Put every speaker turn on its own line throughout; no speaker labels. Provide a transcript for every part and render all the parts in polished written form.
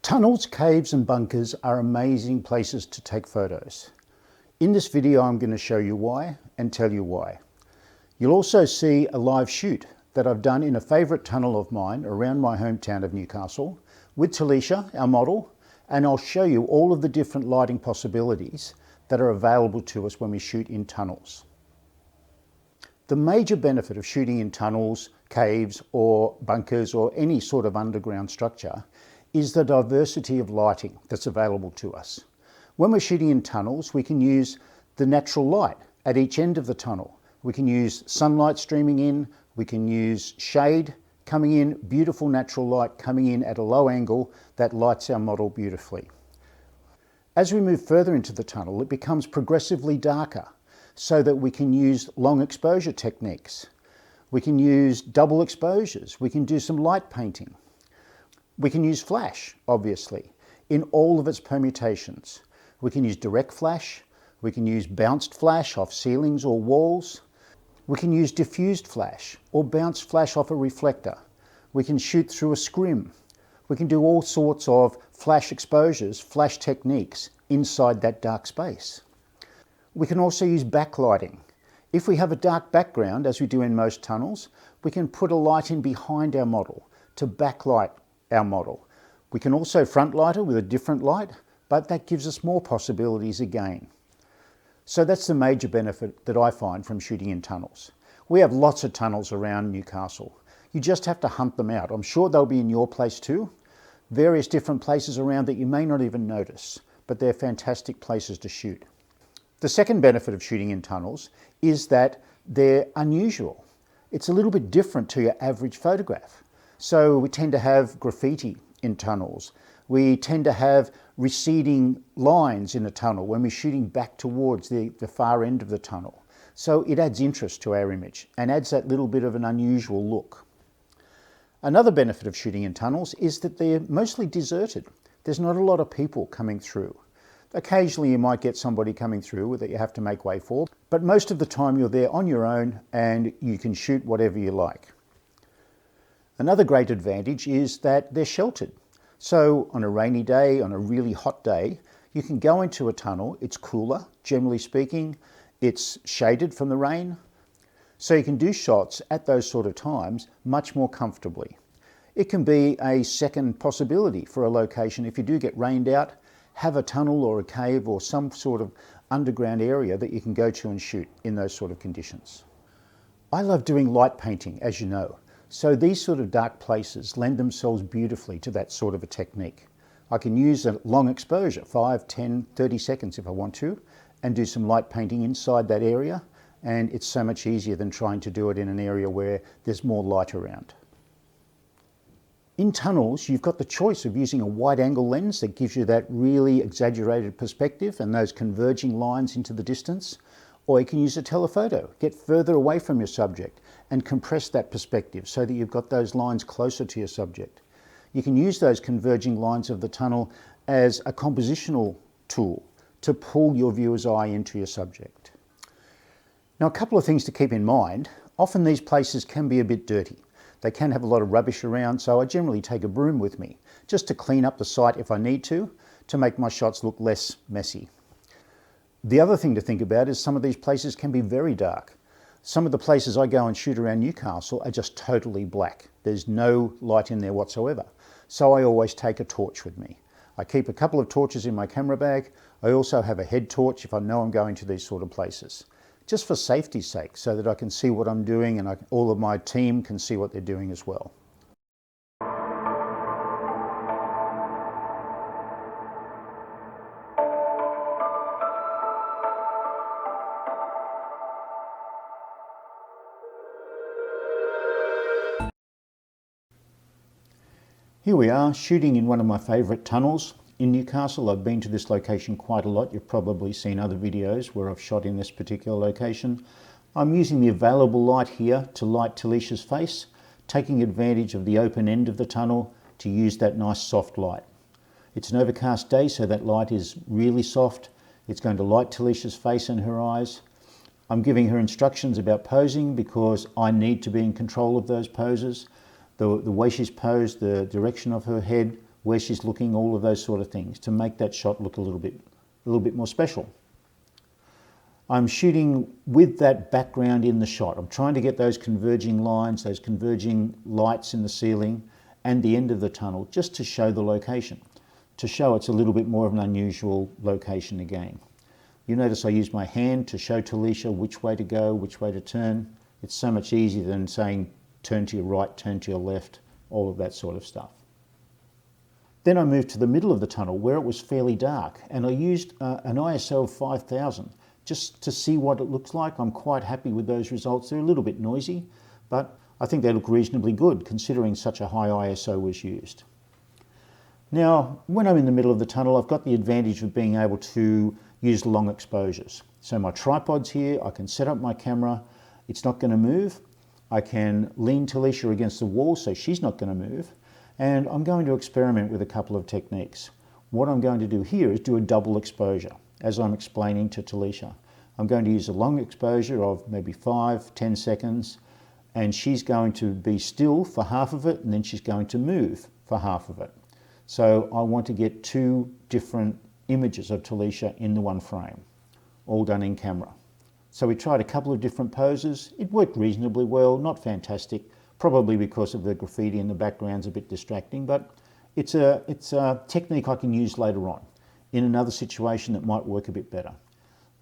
Tunnels, caves and bunkers are amazing places to take photos. In this video I'm going to show you why and tell you why. You'll also see a live shoot that I've done in a favourite tunnel of mine around my hometown of Newcastle with Talisha, our model, and I'll show you all of the different lighting possibilities that are available to us when we shoot in tunnels. The major benefit of shooting in tunnels, caves or bunkers or any sort of underground structure is the diversity of lighting that's available to us. When we're shooting in tunnels, we can use the natural light at each end of the tunnel. We can use sunlight streaming in, we can use shade coming in, beautiful natural light coming in at a low angle that lights our model beautifully. As we move further into the tunnel, it becomes progressively darker so that we can use long exposure techniques. We can use double exposures, we can do some light painting. We can use flash, obviously, in all of its permutations. We can use direct flash, we can use bounced flash off ceilings or walls. We can use diffused flash or bounced flash off a reflector. We can shoot through a scrim. We can do all sorts of flash exposures, flash techniques inside that dark space. We can also use backlighting. If we have a dark background, as we do in most tunnels, we can put a light in behind our model to backlight our model. We can also front light it with a different light, but that gives us more possibilities again. So that's the major benefit that I find from shooting in tunnels. We have lots of tunnels around Newcastle. You just have to hunt them out. I'm sure they'll be in your place too. Various different places around that you may not even notice, but they're fantastic places to shoot. The second benefit of shooting in tunnels is that they're unusual. It's a little bit different to your average photograph. So we tend to have graffiti in tunnels. We tend to have receding lines in a tunnel when we're shooting back towards the far end of the tunnel. So it adds interest to our image and adds that little bit of an unusual look. Another benefit of shooting in tunnels is that they're mostly deserted. There's not a lot of people coming through. Occasionally you might get somebody coming through that you have to make way for, but most of the time you're there on your own and you can shoot whatever you like. Another great advantage is that they're sheltered. So on a rainy day, on a really hot day, you can go into a tunnel, it's cooler, generally speaking, it's shaded from the rain, so you can do shots at those sort of times much more comfortably. It can be a second possibility for a location. If you do get rained out, have a tunnel or a cave or some sort of underground area that you can go to and shoot in those sort of conditions. I love doing light painting, as you know. So these sort of dark places lend themselves beautifully to that sort of a technique. I can use a long exposure, 5, 10, 30 seconds if I want to, and do some light painting inside that area, and it's so much easier than trying to do it in an area where there's more light around. In tunnels, you've got the choice of using a wide-angle lens that gives you that really exaggerated perspective and those converging lines into the distance, or you can use a telephoto, get further away from your subject and compress that perspective so that you've got those lines closer to your subject. You can use those converging lines of the tunnel as a compositional tool to pull your viewer's eye into your subject. Now, a couple of things to keep in mind. Often these places can be a bit dirty. They can have a lot of rubbish around, so I generally take a broom with me just to clean up the site if I need to make my shots look less messy. The other thing to think about is some of these places can be very dark. Some of the places I go and shoot around Newcastle are just totally black. There's no light in there whatsoever. So I always take a torch with me. I keep a couple of torches in my camera bag. I also have a head torch if I know I'm going to these sort of places, just for safety's sake, so that I can see what I'm doing and all of my team can see what they're doing as well. Here we are shooting in one of my favourite tunnels in Newcastle. I've been to this location quite a lot. You've probably seen other videos where I've shot in this particular location. I'm using the available light here to light Talisha's face, taking advantage of the open end of the tunnel to use that nice soft light. It's an overcast day, so that light is really soft. It's going to light Talisha's face and her eyes. I'm giving her instructions about posing because I need to be in control of those poses. The way she's posed, the direction of her head, where she's looking, all of those sort of things to make that shot look a little bit more special. I'm shooting with that background in the shot. I'm trying to get those converging lines, those converging lights in the ceiling and the end of the tunnel, just to show the location, to show it's a little bit more of an unusual location again. You notice I use my hand to show Talisha which way to go, which way to turn. It's so much easier than saying turn to your right, turn to your left, all of that sort of stuff. Then I moved to the middle of the tunnel where it was fairly dark, and I used an ISO of 5000 just to see what it looks like. I'm quite happy with those results. They're a little bit noisy, but I think they look reasonably good considering such a high ISO was used. Now, when I'm in the middle of the tunnel, I've got the advantage of being able to use long exposures. So my tripod's here, I can set up my camera, it's not going to move. I can lean Talisha against the wall so she's not going to move. And I'm going to experiment with a couple of techniques. What I'm going to do here is do a double exposure, as I'm explaining to Talisha. I'm going to use a long exposure of maybe 5-10 seconds, and she's going to be still for half of it, and then she's going to move for half of it. So I want to get two different images of Talisha in the one frame, all done in camera. So we tried a couple of different poses. It worked reasonably well, not fantastic, probably because of the graffiti in the background's a bit distracting, but it's a technique I can use later on in another situation that might work a bit better.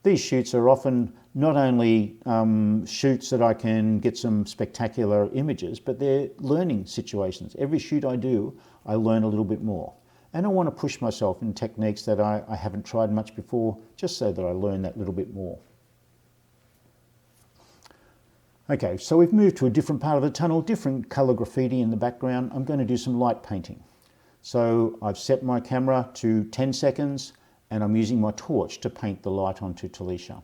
These shoots are often not only shoots that I can get some spectacular images, but they're learning situations. Every shoot I do, I learn a little bit more. And I want to push myself in techniques that I haven't tried much before, just so that I learn that little bit more. Okay, so we've moved to a different part of the tunnel, different color graffiti in the background. I'm going to do some light painting. So I've set my camera to 10 seconds and I'm using my torch to paint the light onto Talisha.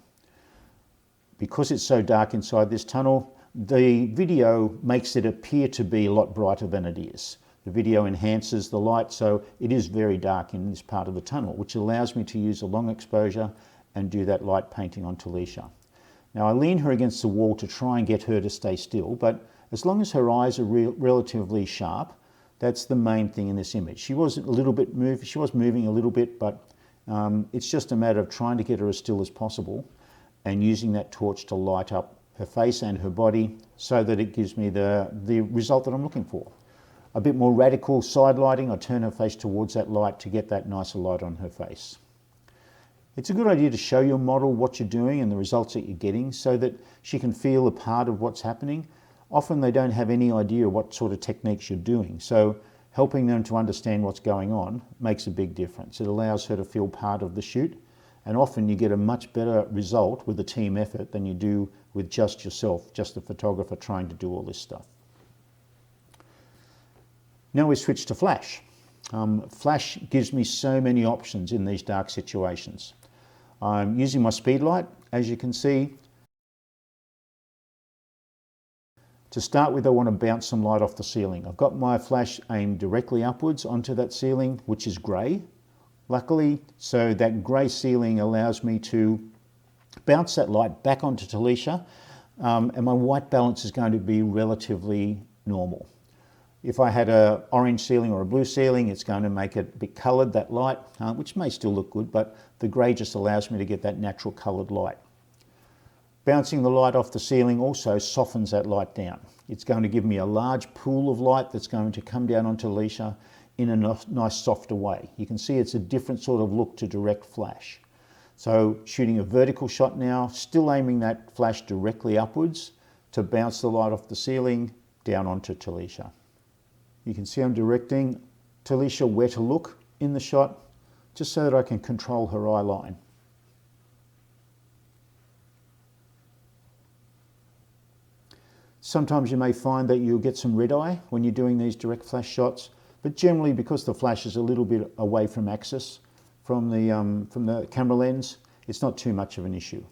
Because it's so dark inside this tunnel, the video makes it appear to be a lot brighter than it is. The video enhances the light, so it is very dark in this part of the tunnel, which allows me to use a long exposure and do that light painting on Talisha. Now I lean her against the wall to try and get her to stay still, but as long as her eyes are relatively sharp, that's the main thing in this image. She was moving a little bit, but it's just a matter of trying to get her as still as possible and using that torch to light up her face and her body so that it gives me the result that I'm looking for. A bit more radical side lighting, I turn her face towards that light to get that nicer light on her face. It's a good idea to show your model what you're doing and the results that you're getting so that she can feel a part of what's happening. Often they don't have any idea what sort of techniques you're doing, so helping them to understand what's going on makes a big difference. It allows her to feel part of the shoot, and often you get a much better result with a team effort than you do with just yourself, just the photographer trying to do all this stuff. Now we switch to flash. Flash gives me so many options in these dark situations. I'm using my speed light, as you can see. To start with, I want to bounce some light off the ceiling. I've got my flash aimed directly upwards onto that ceiling, which is grey, luckily. So that grey ceiling allows me to bounce that light back onto Talisha, and my white balance is going to be relatively normal. If I had an orange ceiling or a blue ceiling, it's going to make it a bit coloured, that light, which may still look good, but the grey just allows me to get that natural coloured light. Bouncing the light off the ceiling also softens that light down. It's going to give me a large pool of light that's going to come down onto Talisha in a nice softer way. You can see it's a different sort of look to direct flash. So shooting a vertical shot now, still aiming that flash directly upwards to bounce the light off the ceiling down onto Talisha. You can see I'm directing Talisha where to look in the shot, just so that I can control her eye line. Sometimes you may find that you'll get some red eye when you're doing these direct flash shots, but generally because the flash is a little bit away from axis from the camera lens, it's not too much of an issue.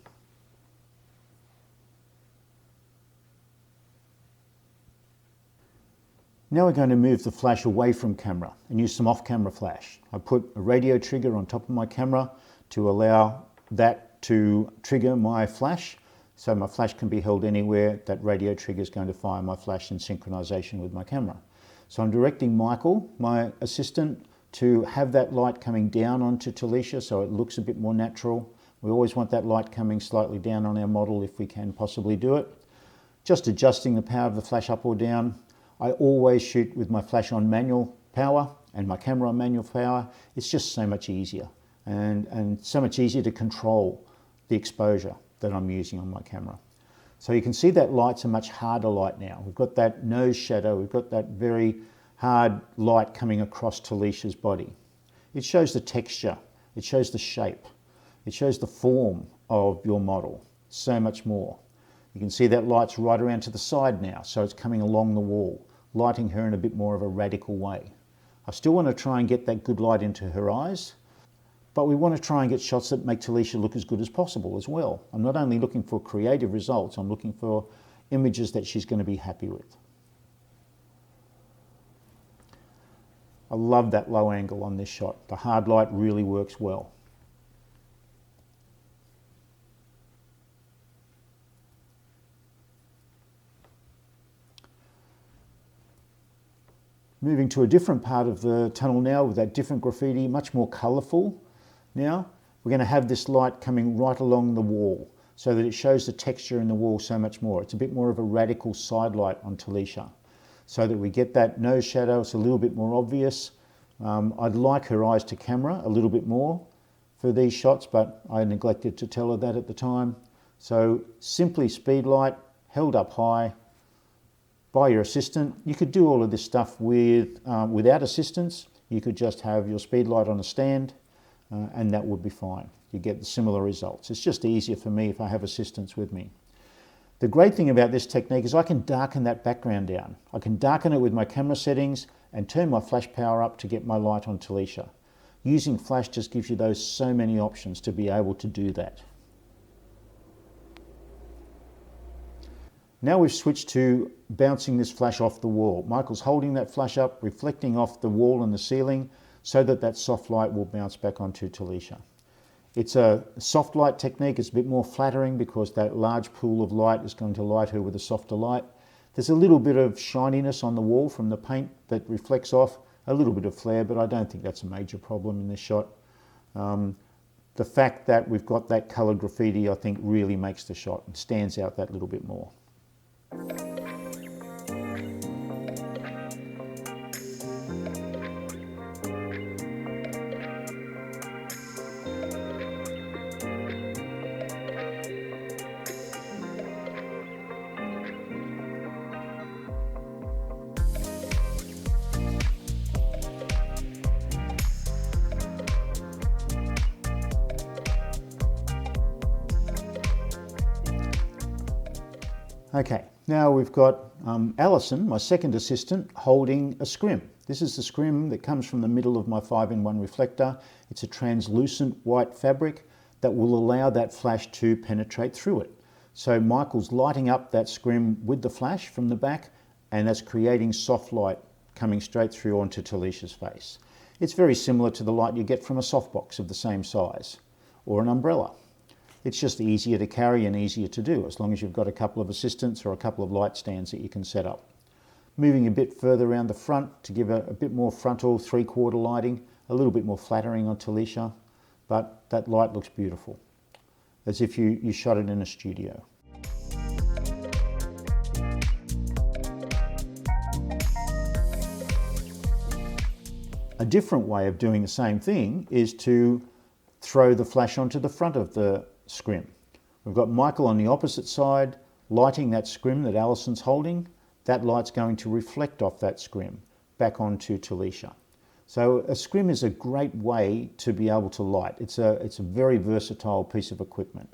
Now we're going to move the flash away from camera and use some off-camera flash. I put a radio trigger on top of my camera to allow that to trigger my flash. So my flash can be held anywhere. That radio trigger is going to fire my flash in synchronization with my camera. So I'm directing Michael, my assistant, to have that light coming down onto Talisha so it looks a bit more natural. We always want that light coming slightly down on our model if we can possibly do it. Just adjusting the power of the flash up or down. I always shoot with my flash on manual power and my camera on manual power. It's just so much easier and so much easier to control the exposure that I'm using on my camera. So you can see that light's a much harder light now. We've got that nose shadow, we've got that very hard light coming across Talisha's body. It shows the texture, it shows the shape, it shows the form of your model, so much more. You can see that light's right around to the side now, so it's coming along the wall, lighting her in a bit more of a radical way. I still want to try and get that good light into her eyes, but we want to try and get shots that make Talisha look as good as possible as well. I'm not only looking for creative results, I'm looking for images that she's going to be happy with. I love that low angle on this shot. The hard light really works well. Moving to a different part of the tunnel now with that different graffiti, much more colourful. Now we're going to have this light coming right along the wall so that it shows the texture in the wall so much more. It's a bit more of a radical side light on Talisha so that we get that nose shadow. It's a little bit more obvious. I'd like her eyes to camera a little bit more for these shots, but I neglected to tell her that at the time. So simply speed light held up high by your assistant. You could do all of this stuff without assistance. You could just have your speed light on a stand and that would be fine. You get similar results. It's just easier for me if I have assistants with me. The great thing about this technique is I can darken that background down. I can darken it with my camera settings and turn my flash power up to get my light on Talisha. Using flash just gives you those so many options to be able to do that. Now we've switched to bouncing this flash off the wall. Michael's holding that flash up, reflecting off the wall and the ceiling so that that soft light will bounce back onto Talisha. It's a soft light technique. It's a bit more flattering because that large pool of light is going to light her with a softer light. There's a little bit of shininess on the wall from the paint that reflects off, a little bit of flare, but I don't think that's a major problem in this shot. The fact that we've got that coloured graffiti, I think, really makes the shot and stands out that little bit more. Okay, now we've got Alison, my second assistant, holding a scrim. This is the scrim that comes from the middle of my 5-in-1 reflector. It's a translucent white fabric that will allow that flash to penetrate through it. So Michael's lighting up that scrim with the flash from the back, and that's creating soft light coming straight through onto Talisha's face. It's very similar to the light you get from a softbox of the same size or an umbrella. It's just easier to carry and easier to do as long as you've got a couple of assistants or a couple of light stands that you can set up. Moving a bit further around the front to give a bit more frontal 3/4 lighting, a little bit more flattering on Talisha, but that light looks beautiful, as if you shot it in a studio. A different way of doing the same thing is to throw the flash onto the front of the scrim. We've got Michael on the opposite side lighting that scrim that Alison's holding. That light's going to reflect off that scrim back onto Talisha. So a scrim is a great way to be able to light. It's a very versatile piece of equipment.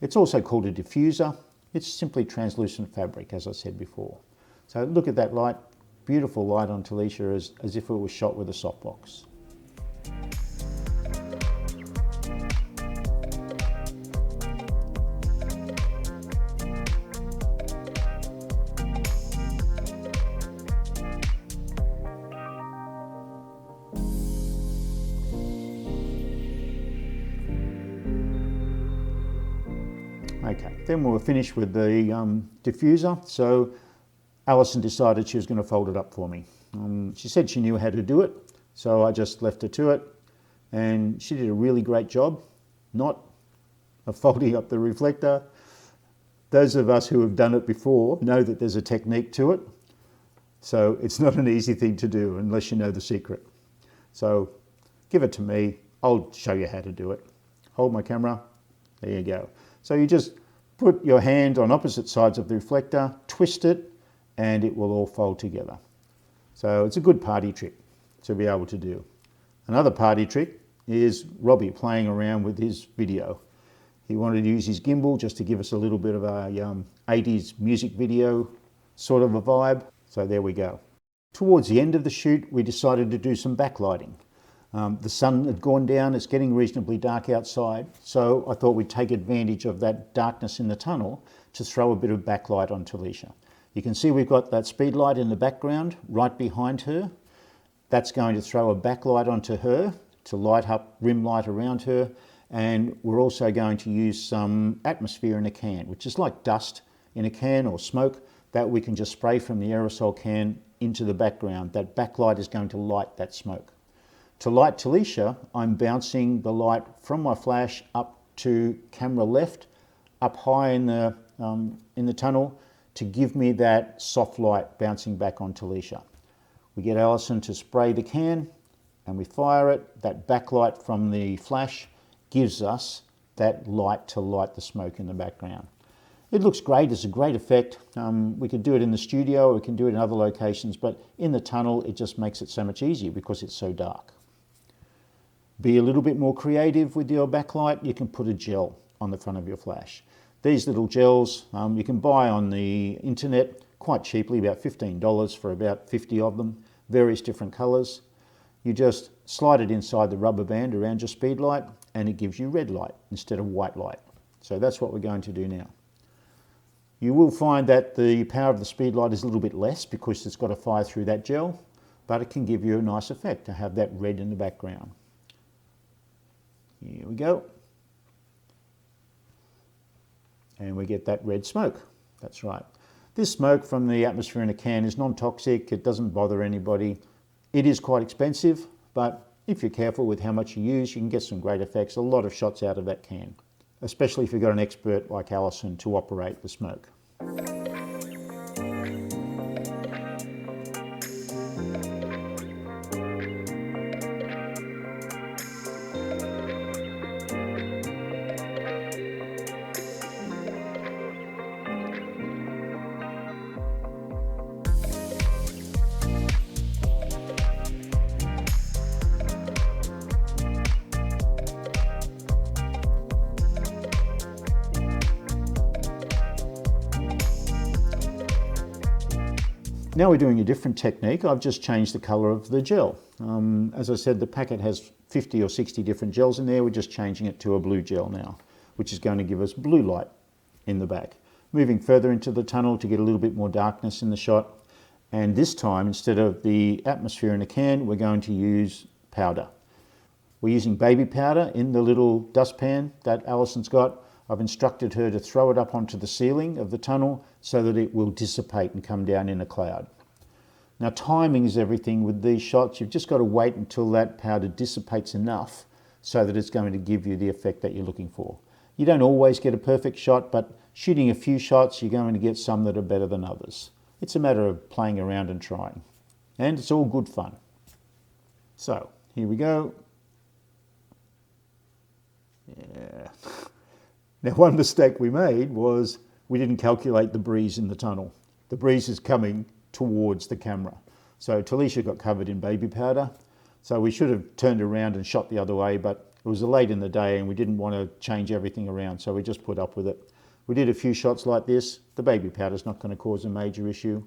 It's also called a diffuser. It's simply translucent fabric, as I said before. So look at that light, beautiful light on Talisha as if it was shot with a softbox. Okay, then we were finished with the diffuser, so Alison decided she was going to fold it up for me. She said she knew how to do it. So I just left her to it, and she did a really great job, not of folding up the reflector. Those of us who have done it before know that there's a technique to it. So it's not an easy thing to do unless you know the secret. So give it to me, I'll show you how to do it. Hold my camera, there you go. So you just put your hand on opposite sides of the reflector, twist it, and it will all fold together. So it's a good party trick to be able to do. Another party trick is Robbie playing around with his video. He wanted to use his gimbal just to give us a little bit of a 80s music video sort of a vibe. So there we go. Towards the end of the shoot, we decided to do some backlighting. The sun had gone down, it's getting reasonably dark outside, so I thought we'd take advantage of that darkness in the tunnel to throw a bit of backlight on Talisha. You can see we've got that speed light in the background right behind her. That's going to throw a backlight onto her to light up rim light around her, and we're also going to use some atmosphere in a can, which is like dust in a can or smoke that we can just spray from the aerosol can into the background. That backlight is going to light that smoke. To light Talisha, I'm bouncing the light from my flash up to camera left, up high in the tunnel, to give me that soft light bouncing back on Talisha. We get Alison to spray the can and we fire it. That backlight from the flash gives us that light to light the smoke in the background. It looks great, it's a great effect. We could do it in the studio, we can do it in other locations, but in the tunnel it just makes it so much easier because it's so dark. Be a little bit more creative with your backlight. You can put a gel on the front of your flash. These little gels you can buy on the internet quite cheaply, about $15 for about 50 of them, various different colors. You just slide it inside the rubber band around your speed light and it gives you red light instead of white light. So that's what we're going to do now. You will find that the power of the speed light is a little bit less because it's got to fire through that gel, but it can give you a nice effect to have that red in the background. Here we go. And we get that red smoke. That's right. This smoke from the atmosphere in a can is non-toxic. It doesn't bother anybody. It is quite expensive, but if you're careful with how much you use, you can get some great effects, a lot of shots out of that can, especially if you've got an expert like Alison to operate the smoke. Now we're doing a different technique. I've just changed the color of the gel. As I said, the packet has 50 or 60 different gels in there. We're just changing it to a blue gel now, which is going to give us blue light in the back. Moving further into the tunnel to get a little bit more darkness in the shot. And this time, instead of the atmosphere in a can, we're going to use powder. We're using baby powder in the little dustpan that Alison's got. I've instructed her to throw it up onto the ceiling of the tunnel so that it will dissipate and come down in a cloud. Now timing is everything with these shots. You've just got to wait until that powder dissipates enough so that it's going to give you the effect that you're looking for. You don't always get a perfect shot, but shooting a few shots, you're going to get some that are better than others. It's a matter of playing around and trying. And it's all good fun. So, here we go. Yeah. Now, one mistake we made was we didn't calculate the breeze in the tunnel. The breeze is coming towards the camera. So Talisha got covered in baby powder. So we should have turned around and shot the other way, but it was late in the day and we didn't want to change everything around. So we just put up with it. We did a few shots like this. The baby powder is not going to cause a major issue.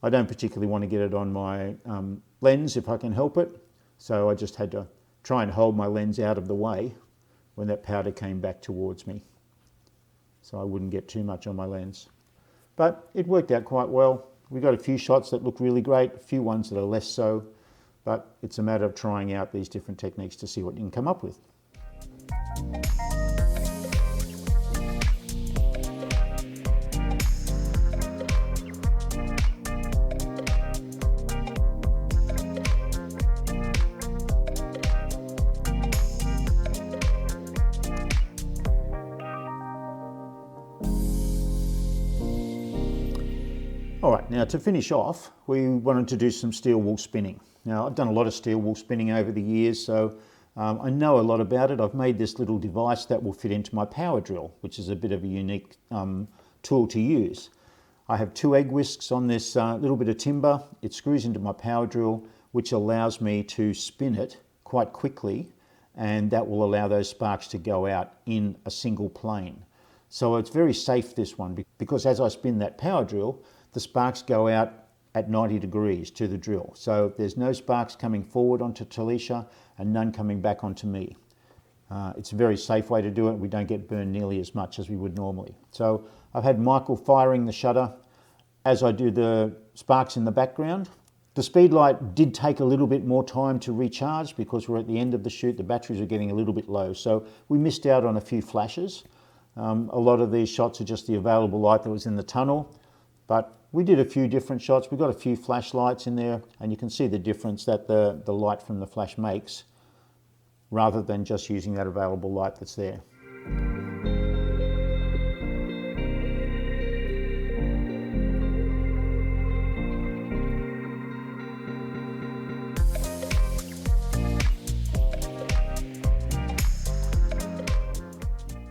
I don't particularly want to get it on my lens if I can help it. So I just had to try and hold my lens out of the way when that powder came back towards me, so I wouldn't get too much on my lens. But it worked out quite well. We got a few shots that look really great, a few ones that are less so, but it's a matter of trying out these different techniques to see what you can come up with. All right, now to finish off, we wanted to do some steel wool spinning. Now I've done a lot of steel wool spinning over the years, so I know a lot about it. I've made this little device that will fit into my power drill, which is a bit of a unique tool to use. I have 2 egg whisks on this little bit of timber. It screws into my power drill, which allows me to spin it quite quickly, and that will allow those sparks to go out in a single plane. So it's very safe, this one, because as I spin that power drill, the sparks go out at 90 degrees to the drill. So there's no sparks coming forward onto Talisha and none coming back onto me. It's a very safe way to do it. We don't get burned nearly as much as we would normally. So I've had Michael firing the shutter as I do the sparks in the background. The Speedlite did take a little bit more time to recharge because we're at the end of the shoot. The batteries are getting a little bit low. So we missed out on a few flashes. A lot of these shots are just the available light that was in the tunnel. But we did a few different shots. We got a few flashlights in there, and you can see the difference that the light from the flash makes rather than just using that available light that's there.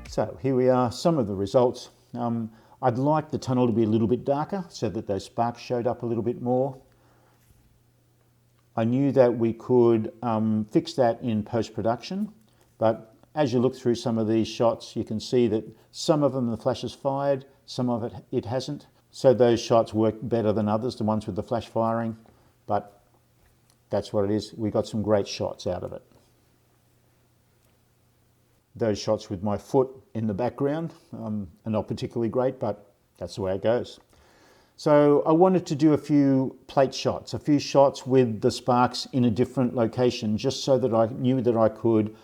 So here we are, some of the results. I'd like the tunnel to be a little bit darker so that those sparks showed up a little bit more. I knew that we could fix that in post-production, but as you look through some of these shots, you can see that some of them the flash has fired, some of it hasn't. So those shots work better than others, the ones with the flash firing, but that's what it is. We got some great shots out of it. Those shots with my foot in the background are not particularly great, but that's the way it goes. So I wanted to do a few plate shots, a few shots with the sparks in a different location, just so that I knew that I could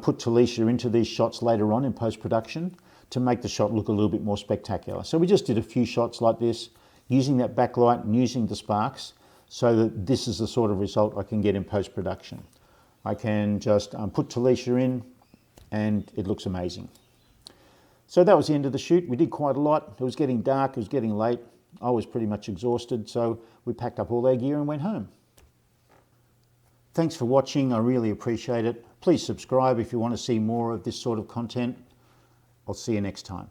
put Talisha into these shots later on in post-production to make the shot look a little bit more spectacular. So we just did a few shots like this, using that backlight and using the sparks, so that this is the sort of result I can get in post-production. I can just put Talisha in, and it looks amazing. So that was the end of the shoot. We did quite a lot. It was getting dark, it was getting late. I was pretty much exhausted, so we packed up all our gear and went home. Thanks for watching, I really appreciate it. Please subscribe if you want to see more of this sort of content. I'll see you next time.